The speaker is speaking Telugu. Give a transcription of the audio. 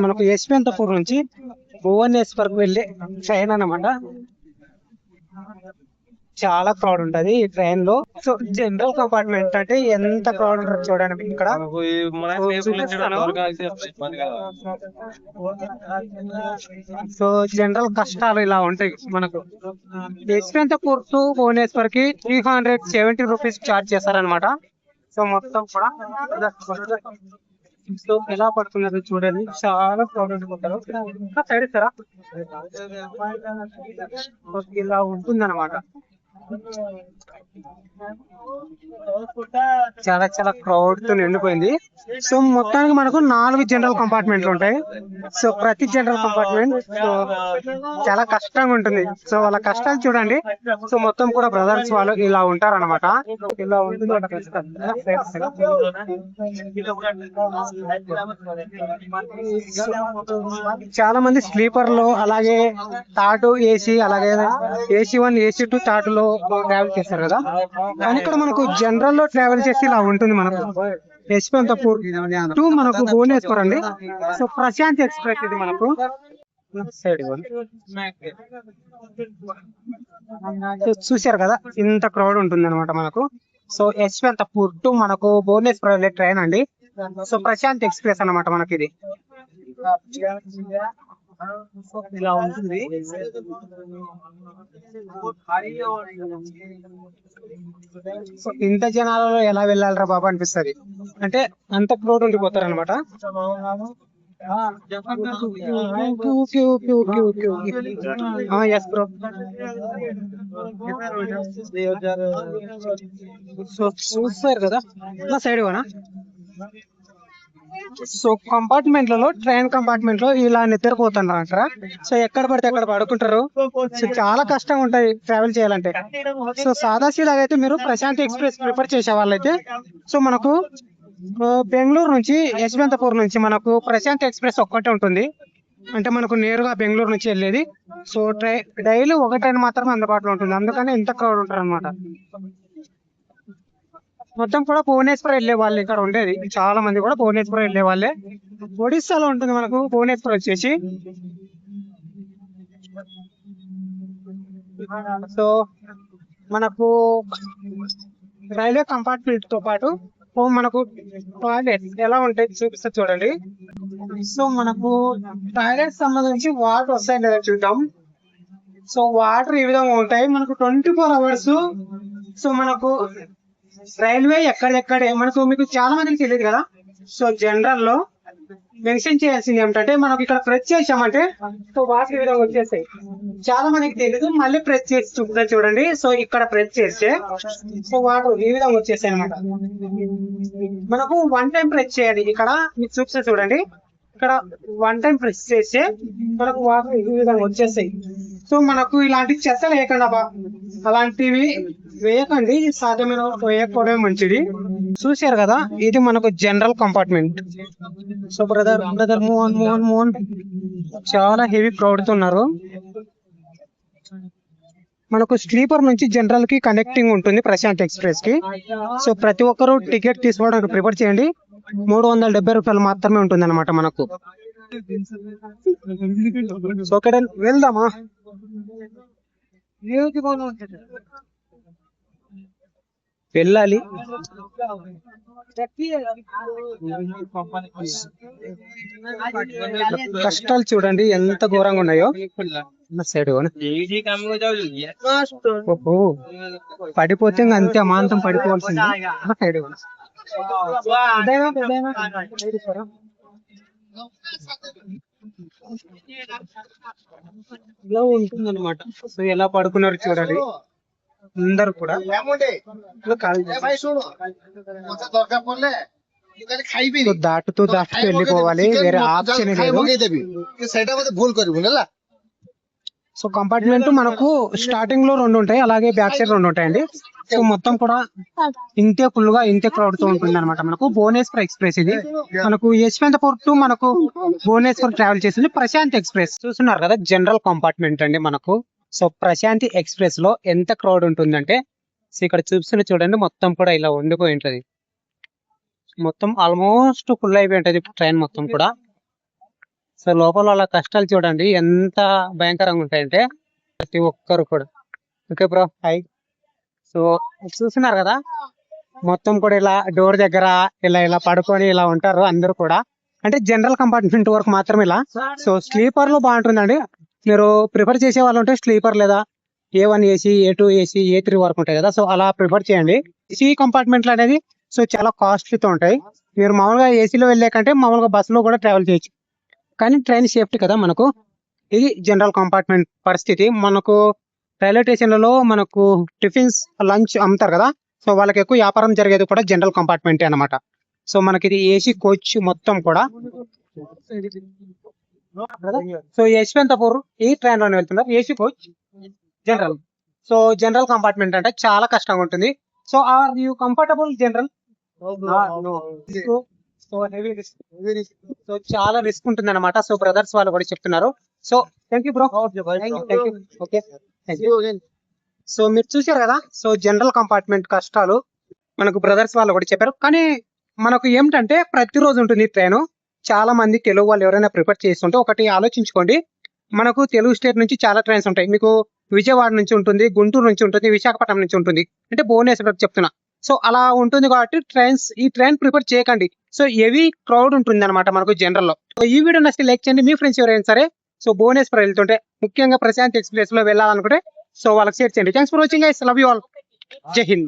మనకు యశ్వంతపూర్ నుంచి భువనేశ్వర్ కు వెళ్ళే ట్రైన్ అన్నమాట. చాలా క్రౌడ్ ఉంటది ఈ ట్రైన్ లో. సో జనరల్ కంపార్ట్మెంట్ అంటే ఎంత క్రౌడ్ ఉంటుంది చూడండి ఇక్కడ. సో జనరల్ కష్టాలు ఇలా ఉంటాయి మనకు. యశ్వంతపూర్ టు భువనేశ్వర్ కి 370 రూపీస్ చార్జ్ చేస్తారనమాట. సో మొత్తం కూడా సో ఎలా పడుతున్నారు చూడండి, చాలా క్రౌడ్ ఉండిపోతారు. సైడ్ ఇస్తారా, ఇలా ఉంటుంది అనమాట. చాలా చాలా క్రౌడ్ తో నిండిపోయింది. సో మొత్తానికి మనకు 4 జనరల్ కంపార్ట్మెంట్లు ఉంటాయి. సో ప్రతి జనరల్ కంపార్ట్మెంట్ సో చాలా కష్టంగా ఉంటుంది. సో వాళ్ళ కష్టాలు చూడండి. సో మొత్తం కూడా బ్రదర్స్ వాళ్ళు ఇలా ఉంటారన్నమాట. ఇలా ఉంటుంది వాళ్ళ కష్టం. చాలా మంది స్లీపర్ లో, అలాగే థర్డ్ ఏసీ, అలాగే ఏసీ 1 ఏసీ 2 థర్డ్ లో ట్రావెల్ చేస్తారు కదా. కానీ ఇక్కడ మనకు జనరల్ లో ట్రావెల్ చేసి ఇలా ఉంటుంది మనకు. యశ్వంతపూర్ టు మనకు భువనేశ్వర్ అండి. సో ప్రశాంత్ ఎక్స్ప్రెస్ ఇది మనకు. చూశారు కదా ఇంత క్రౌడ్ ఉంటుంది అనమాట మనకు. సో యశ్వంతపూర్ టు మనకు భువనేశ్వర్ వెళ్ళే ట్రైన్ అండి. సో ప్రశాంత్ ఎక్స్ప్రెస్ అన్నమాట మనకి ఇది. ఇలా ఉంటుంది. సో ఇంత జనాలలో ఎలా వెళ్ళాలరా బాబా అనిపిస్తుంది. అంటే అంత క్రౌడ్ ఉండిపోతారు అనమాట. సో చూస్తారు కదా సైడ్ పోనా. సో కంపార్ట్మెంట్లలో, ట్రైన్ కంపార్ట్మెంట్ లో ఇలా నిద్రపోతున్నారు అంటారా. సో ఎక్కడ పడితే అక్కడ పడుకుంటారు. సో చాలా కష్టంగా ఉంటాయి ట్రావెల్ చేయాలంటే. సో సాదాసీదాగా అయితే మీరు ప్రశాంత్ ఎక్స్ప్రెస్ ప్రిఫర్ చేసే వాళ్ళైతే సో మనకు బెంగళూరు నుంచి యశ్వంతపూర్ నుంచి మనకు ప్రశాంత్ ఎక్స్ప్రెస్ ఒక్కటే ఉంటుంది. అంటే మనకు నేరుగా బెంగళూరు నుంచి వెళ్ళేది. సో డైలీ ఒక ట్రైన్ మాత్రమే అందుబాటులో ఉంటుంది. అందుకని ఇంత క్రౌడ్ ఉంటారు అనమాట. మొత్తం కూడా భువనేశ్వర్ వెళ్ళే వాళ్ళు ఇక్కడ ఉండేది. చాలా మంది కూడా భువనేశ్వర్ వెళ్ళే వాళ్ళే. ఒడిస్సాలో ఉంటుంది మనకు భువనేశ్వర్ వచ్చేసి. సో మనకు రైల్వే కంపార్ట్మెంట్ తో పాటు మనకు టాయిలెట్స్ ఎలా ఉంటాయి చూపిస్తా చూడండి. సో మనకు టాయిలెట్ సంబంధించి వాటర్ వస్తాయి లేదా చూద్దాం. సో వాటర్ ఈ విధంగా ఉంటాయి మనకు 24 hours. సో మనకు రైల్వే ఎక్కడెక్కడే మనకు, మీకు చాలా మందికి తెలియదు కదా. సో జనరల్ లో మెన్షన్ చేయాల్సింది ఏమిటంటే మనకి ఇక్కడ ప్రెస్ చేసామంటే సో వాటర్ ఈ విధంగా వచ్చేస్తాయి. చాలా మందికి తెలియదు, మళ్ళీ ప్రెస్ చేసి చూపుతా చూడండి. సో ఇక్కడ ప్రెస్ చేస్తే సో వాటర్ ఈ విధంగా వచ్చేస్తాయి అనమాట. మనకు 1 టైం ప్రెస్ చేయాలి. ఇక్కడ మీకు చూపిస్తా చూడండి. ఇక్కడ 1 టైం ప్రెస్ చేస్తే మనకు వాటర్ ఈ విధంగా వచ్చేస్తాయి. సో మనకు ఇలాంటి చెత్త లేకుండా అలాంటివి వేయకండి, సాధ్యమైన వేయకపోవడమే మంచిది. చూశారు కదా ఇది మనకు general compartment. So brother Mohan చాలా హెవీ క్రౌడ్ తో ఉన్నారు. మనకు స్లీపర్ నుంచి జనరల్ కి కనెక్టింగ్ ఉంటుంది ప్రశాంత్ ఎక్స్ప్రెస్ కి. సో ప్రతి ఒక్కరు టికెట్ తీసుకోవడానికి ప్రిఫర్ చేయండి. 370 రూపాయలు మాత్రమే ఉంటుంది అనమాట మనకు. సో ఇక్కడ వెళ్దామా. వెళ్ళాలి. కష్టాలు చూడండి ఎంత ఘోరంగా ఉన్నాయో. సైడ్ ఓహో పడిపోతే అంతే అమాంతం పడిపోవాల్సింది. సైడ్ ఇలా ఉంటుంది అనమాట. సో ఎలా పడుకున్నారు చూడండి అందరు కూడా. దాటుతూ వెళ్ళిపోవాలి, వేరే ఆప్షన్ లేదు. సో కంపార్ట్మెంట్ మనకు స్టార్టింగ్ లో 2 ఉంటాయి, అలాగే బ్యాక్ సైడ్ 2 ఉంటాయండి. సో మొత్తం కూడా ఇంతే ఫుల్ గా ఇంతే క్రౌడ్ తో ఉంటుంది అనమాట మనకు. భువనేశ్వర్ ఎక్స్ప్రెస్ ఇది మనకు యశ్వంతపూర్ టు మనకు భువనేశ్వర్ ట్రావెల్ చేసింది ప్రశాంత్ ఎక్స్ప్రెస్. చూస్తున్నారు కదా జనరల్ కంపార్ట్మెంట్ అండి మనకు. సో ప్రశాంతి ఎక్స్ప్రెస్ లో ఎంత క్రౌడ్ ఉంటుందంటే సో ఇక్కడ చూపిస్తున్న చూడండి మొత్తం కూడా ఇలా ఉండిపోయి ఉంటది. మొత్తం ఆల్మోస్ట్ ఫుల్ అయిపోయి ఉంటది ట్రైన్ మొత్తం కూడా. సో లోపల వాళ్ళ కష్టాలు చూడండి ఎంత భయంకరంగా ఉంటాయంటే ప్రతి ఒక్కరు కూడా. Okay bro, hi. సో చూస్తున్నారు కదా, మొత్తం కూడా ఇలా డోర్ దగ్గర ఇలా ఇలా పడుకొని ఇలా ఉంటారు అందరూ కూడా. అంటే జనరల్ కంపార్ట్మెంట్ వరకు మాత్రం ఇలా. సో స్లీపర్ లో బాగుంటుందండి. మీరు ప్రిఫర్ చేసే వాళ్ళు ఉంటే స్లీపర్ లేదా A1 AC, A2 AC, A3 వరకు ఉంటాయి కదా, సో అలా ప్రిఫర్ చేయండి. ఏసీ కంపార్ట్మెంట్లు అనేది సో చాలా కాస్ట్లీతో ఉంటాయి. మీరు మామూలుగా ఏసీలో వెళ్ళే కంటే మామూలుగా బస్సులో కూడా ట్రావెల్ చేయొచ్చు. కానీ ట్రైన్ సేఫ్టీ కదా మనకు. ఇది జనరల్ కంపార్ట్మెంట్ పరిస్థితి. మనకు రైల్వే స్టేషన్లలో మనకు టిఫిన్స్, లంచ్ అమ్ముతారు కదా, సో వాళ్ళకి ఎక్కువ వ్యాపారం జరిగేది కూడా జనరల్ కంపార్ట్మెంటే అన్నమాట. సో మనకి ఇది ఏసీ కోచ్ మొత్తం కూడా. సో యశ్వంతపూర్ ఈ ట్రైన్ లోనే వెళ్తున్నారు, AC coach general. So general compartment అంటే చాలా కష్టంగా ఉంటుంది. So are you comfortable general? So heavy risk, so చాలా రిస్క్ ఉంటుంది అనమాట. సో బ్రదర్స్ వాళ్ళు కూడా చెప్తున్నారు. So thank you bro. Okay, so మీరు చూసారు కదా, సో జనరల్ కంపార్ట్మెంట్ కష్టాలు మనకు బ్రదర్స్ వాళ్ళు కూడా చెప్పారు. కానీ మనకు ఏమిటంటే ప్రతిరోజు ఉంటుంది ట్రైన్. చాలా మంది తెలుగు వాళ్ళు ఎవరైనా ప్రిఫర్ చేస్తుంటే ఒకటి ఆలోచించుకోండి. మనకు తెలుగు స్టేట్ నుంచి చాలా ట్రైన్స్ ఉంటాయి. మీకు విజయవాడ నుంచి ఉంటుంది, గుంటూరు నుంచి ఉంటుంది, విశాఖపట్నం నుంచి ఉంటుంది, అంటే భువనేశ్వర్ చెప్తున్నా. సో అలా ఉంటుంది కాబట్టి ఈ ట్రైన్ ప్రిఫర్ చేయకండి. సో హెవీ క్రౌడ్ ఉంటుంది అనమాట మనకు జనరల్ లో. సో ఈ వీడియో నచ్చితే లైక్ చేయండి. మీ ఫ్రెండ్స్ ఎవరైనా సరే సో భువనేశ్వర్ వెళ్తుంటే, ముఖ్యంగా ప్రశాంత్ ఎక్స్ప్రెస్ లో వెళ్ళాలనుకుంటే సో వాళ్ళకి షేర్ చేయండి. Thanks for watching guys, love you all, జై హింద్.